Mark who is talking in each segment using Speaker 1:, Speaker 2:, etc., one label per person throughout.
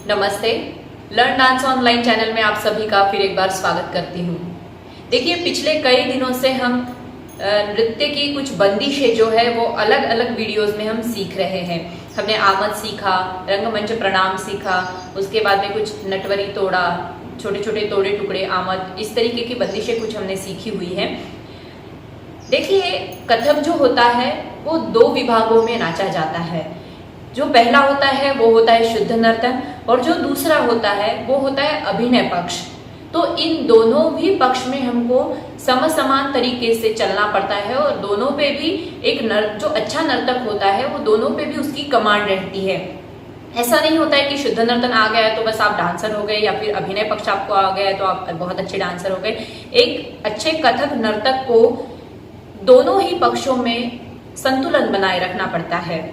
Speaker 1: नमस्ते। Learn dance online channel में आप सभी का फिर एक बार स्वागत करती हूँ। देखिए, पिछले कई दिनों से हम नृत्य की कुछ बंदिशें जो है वो अलग अलग वीडियोस में हम सीख रहे हैं। हमने आमद सीखा, रंगमंच प्रणाम सीखा, उसके बाद में कुछ नटवरी तोड़ा, छोटे छोटे तोड़े टुकड़े आमद, इस तरीके की बंदिशें कुछ हमने सीखी हुई हैं। देखिए, कथक जो होता है वो दो विभागों में नाचा जाता है। जो पहला होता है वो होता है शुद्ध नर्तन और जो दूसरा होता है वो होता है अभिनय पक्ष। तो इन दोनों भी पक्ष में हमको समसमान तरीके से चलना पड़ता है और दोनों पे भी एक जो अच्छा नर्तक होता है वो दोनों पे भी उसकी कमांड रहती है। ऐसा नहीं होता है कि शुद्ध नर्तन आ गया है तो बस आप डांसर हो गए, या फिर अभिनय पक्ष आपको आ गया है तो आप बहुत अच्छे डांसर हो गए। एक अच्छे कथक नर्तक को दोनों ही पक्षों में संतुलन बनाए रखना पड़ता है।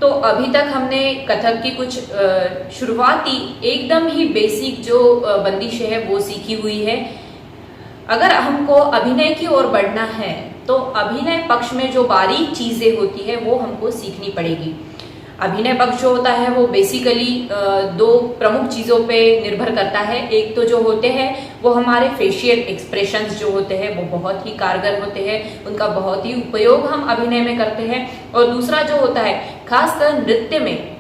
Speaker 1: तो अभी तक हमने कथक की कुछ शुरुआती एकदम ही बेसिक जो बंदिशें है वो सीखी हुई है। अगर हमको अभिनय की ओर बढ़ना है तो अभिनय पक्ष में जो बारीक चीजें होती है वो हमको सीखनी पड़ेगी। अभिनय पक्ष जो होता है वो बेसिकली दो प्रमुख चीजों पे निर्भर करता है। एक तो जो होते हैं वो हमारे फेशियल एक्सप्रेशंस जो होते हैं वो बहुत ही कारगर होते हैं, उनका बहुत ही उपयोग हम अभिनय में करते हैं। और दूसरा जो होता है, खासकर नृत्य में,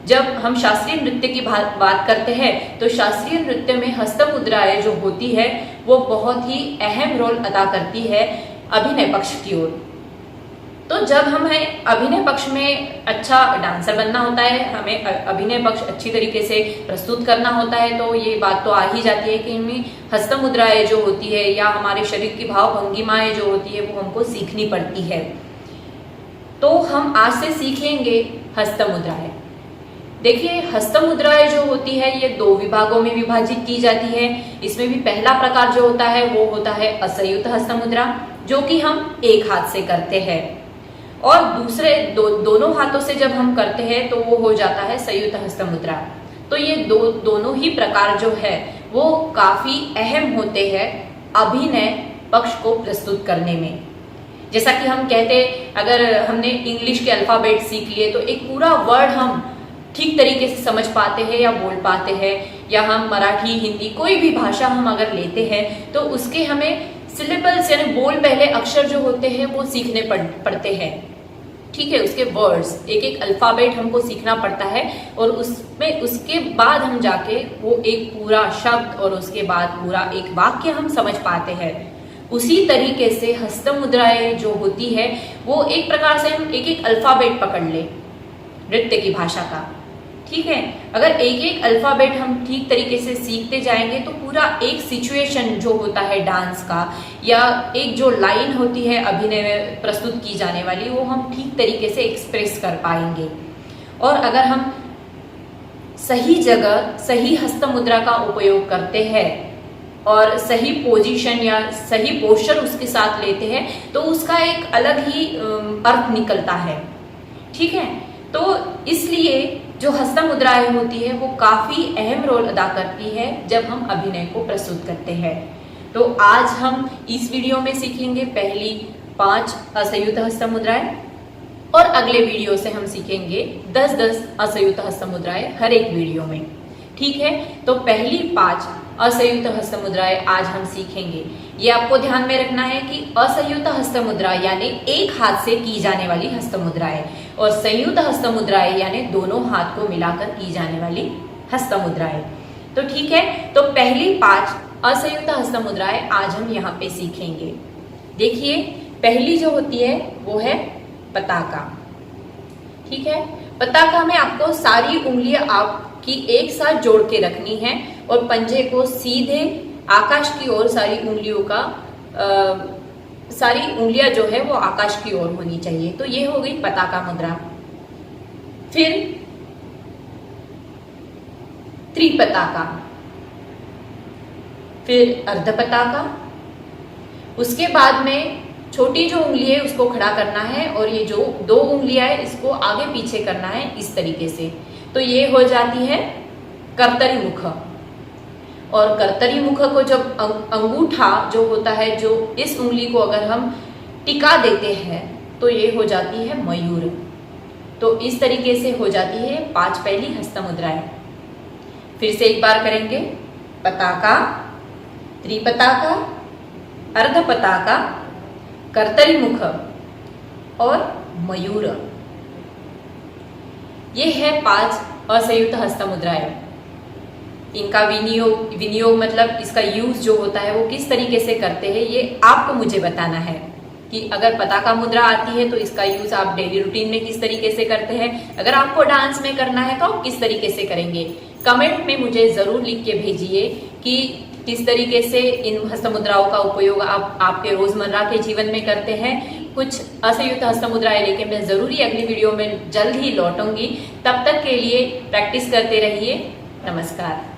Speaker 1: जब हम शास्त्रीय नृत्य की बात करते हैं तो शास्त्रीय नृत्य में हस्त मुद्राएं जो होती है वो बहुत ही अहम रोल अदा करती है अभिनय पक्ष की ओर। तो जब हमें अभिनय पक्ष में अच्छा डांसर बनना होता है, हमें अभिनय पक्ष अच्छी तरीके से प्रस्तुत करना होता है, तो ये बात तो आ ही जाती है कि इनमें हस्त मुद्राएं जो होती है या हमारे शरीर की भाव भंगिमाएं जो होती है वो हमको सीखनी पड़ती है। तो हम आज से सीखेंगे हस्त मुद्राएं। देखिए, हस्त मुद्राएं जो होती है ये दो विभागों में विभाजित की जाती है। इसमें भी पहला प्रकार जो होता है वो होता है असंयुक्त हस्त मुद्रा, जो कि हम एक हाथ से करते हैं, और दूसरे दोनों हाथों से जब हम करते हैं तो वो हो जाता है संयुक्त हस्त मुद्रा। तो ये दोनों ही प्रकार जो है वो काफी अहम होते हैं अभिनय पक्ष को प्रस्तुत करने में। जैसा कि हम कहते, अगर हमने इंग्लिश के अल्फाबेट सीख लिए तो एक पूरा वर्ड हम ठीक तरीके से समझ पाते हैं या बोल पाते हैं, या हम मराठी, हिंदी, कोई भी भाषा हम अगर लेते हैं तो उसके हमें सिलेबल्स यानी बोल पहले अक्षर जो होते हैं वो सीखने पड़ते हैं। ठीक है, उसके वर्ड्स, एक एक अल्फाबेट हमको सीखना पड़ता है और उसमें उसके बाद हम जाके वो एक पूरा शब्द और उसके बाद पूरा एक वाक्य हम समझ पाते हैं। उसी तरीके से हस्त मुद्राएं जो होती है वो एक प्रकार से हम एक एक अल्फाबेट पकड़ ले नृत्य की भाषा का। ठीक है, अगर एक एक अल्फाबेट हम ठीक तरीके से सीखते जाएंगे तो पूरा एक सिचुएशन जो होता है डांस का, या एक जो लाइन होती है अभिनय में प्रस्तुत की जाने वाली, वो हम ठीक तरीके से एक्सप्रेस कर पाएंगे। और अगर हम सही जगह सही हस्त मुद्रा का उपयोग करते हैं और सही पोजीशन या सही पोस्चर उसके साथ लेते हैं तो उसका एक अलग ही अर्थ निकलता है। ठीक है, तो इसलिए जो हस्त मुद्राएं होती है वो काफी अहम रोल अदा करती है जब हम अभिनय को प्रस्तुत करते हैं। तो आज हम इस वीडियो में सीखेंगे पहली 5 असंयुक्त हस्त मुद्राएं, और अगले वीडियो से हम सीखेंगे 10-10 असंयुक्त हस्त मुद्राएं हर एक वीडियो में। ठीक है, तो पहली 5 असंयुक्त हस्त मुद्राएं आज हम सीखेंगे। ये आपको ध्यान में रखना है कि असंयुक्त हस्त मुद्रा यानी एक हाथ से की जाने वाली हस्त मुद्राएं, और संयुक्त हस्त मुद्राएं यानी दोनों हाथ को मिलाकर की जाने वाली हस्त मुद्राएं। तो ठीक है, तो पहली 5 असंयुक्त हस्त मुद्राएं आज हम यहाँ पे सीखेंगे। देखिए, पहली जो होती है वो है पताका। ठीक है, पताका में आपको सारी उंगलियां आपकी एक साथ जोड़ के रखनी है और पंजे को सीधे आकाश की ओर, सारी उंगलियां जो है वो आकाश की ओर होनी चाहिए। तो ये हो गई पताका मुद्रा। फिर त्रिपताका, फिर अर्ध पताका, उसके बाद में छोटी जो उंगली है उसको खड़ा करना है और ये जो 2 उंगलियां है इसको आगे पीछे करना है इस तरीके से। तो ये हो जाती है कर्तरी मुख। और कर्तरी मुख को जब अंगूठा जो होता है, जो इस उंगली को अगर हम टिका देते हैं तो ये हो जाती है मयूर। तो इस तरीके से हो जाती है 5 पहली हस्त मुद्राएं। फिर से एक बार करेंगे। पताका, त्रिपताका, अर्धपताका, कर्तरी मुख और मयूर। ये है 5 असंयुक्त हस्त मुद्राएं। इनका विनियोग मतलब इसका यूज जो होता है वो किस तरीके से करते हैं, ये आपको मुझे बताना है कि अगर पताका मुद्रा आती है तो इसका यूज आप डेली रूटीन में किस तरीके से करते हैं। अगर आपको डांस में करना है तो आप किस तरीके से करेंगे। कमेंट में मुझे जरूर लिख के भेजिए कि किस तरीके से इन हस्त मुद्राओं का उपयोग आप आपके रोजमर्रा के जीवन में करते हैं। कुछ असंयुक्त हस्त मुद्राएं लेके मैं जरूरी अगली वीडियो में जल्द ही लौटूंगी। तब तक के लिए प्रैक्टिस करते रहिए। नमस्कार।